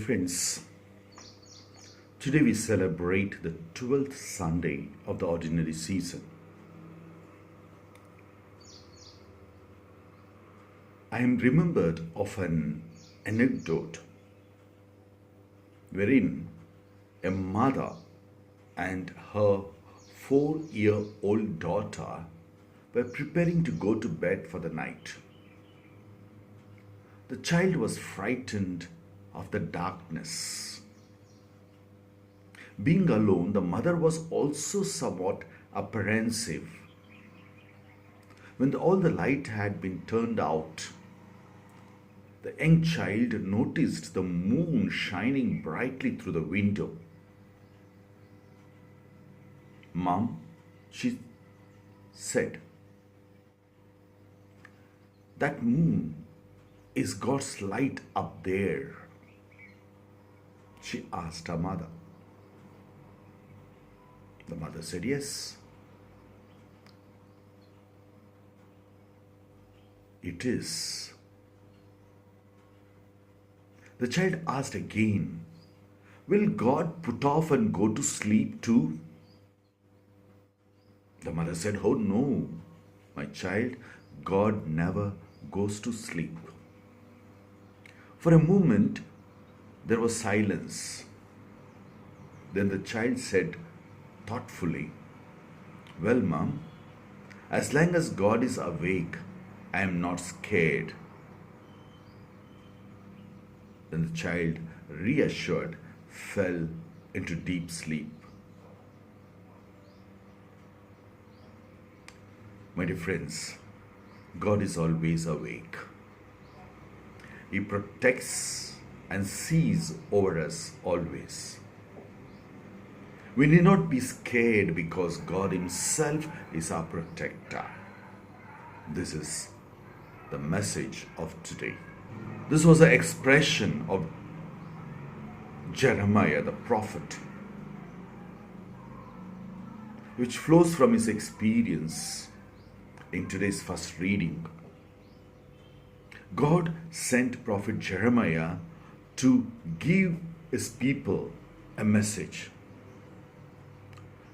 friends, today we celebrate the 12th Sunday of the ordinary season. I am remembered of an anecdote wherein a mother and her 4-year-old daughter were preparing to go to bed for the night. The child was frightened of the darkness. Being alone, the mother was also somewhat apprehensive. When all the light had been turned out, the young child noticed the moon shining brightly through the window. "Mom," she said, "that moon is God's light up there." She asked her mother. The mother said, "Yes, it is." The child asked again, "Will God put off and go to sleep too?" The mother said, "Oh no, my child, God never goes to sleep." For a moment, there was silence. Then the child said thoughtfully, "Well, Mom, as long as God is awake, I am not scared." Then the child, reassured, fell into deep sleep. My dear friends, God is always awake. He protects and sees over us always. We need not be scared because God Himself is our protector. This is the message of today. This was an expression of Jeremiah the prophet, which flows from his experience in today's first reading. God sent prophet Jeremiah to give his people a message.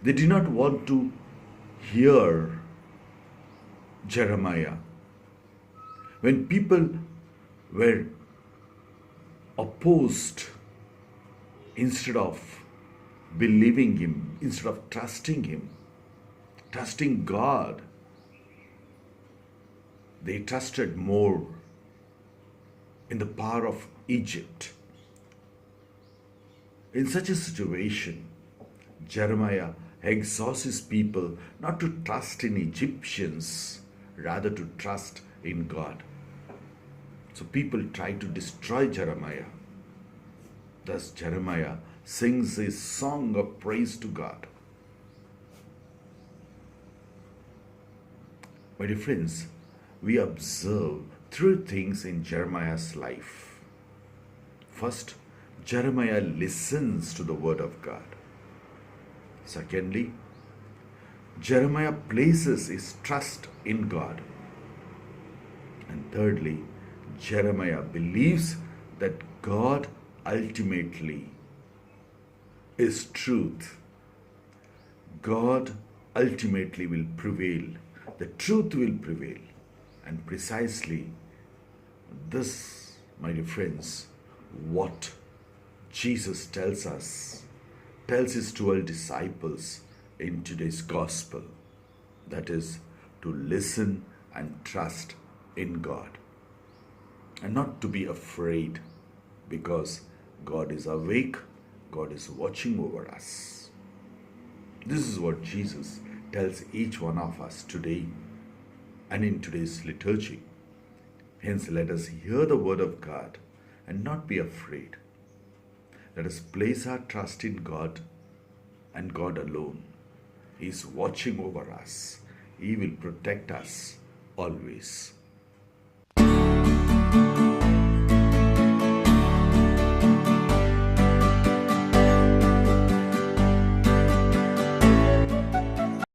They did not want to hear Jeremiah. When people were opposed, instead of believing him, instead of trusting him, trusting God, they trusted more in the power of Egypt. In such a situation, Jeremiah exhorts his people not to trust in Egyptians, rather to trust in God. So people try to destroy Jeremiah. Thus Jeremiah sings his song of praise to God. My dear friends, we observe three things in Jeremiah's life. First, Jeremiah listens to the word of God. Secondly, Jeremiah places his trust in God. And thirdly, Jeremiah believes that God ultimately is truth. God ultimately will prevail. The truth will prevail. And precisely this, my dear friends, what Jesus tells us, tells his 12 disciples in today's gospel. That is, to listen and trust in God. And not to be afraid, because God is awake, God is watching over us. This is what Jesus tells each one of us today and in today's liturgy. Hence, let us hear the word of God and not be afraid. Let us place our trust in God and God alone. He is watching over us. He will protect us always.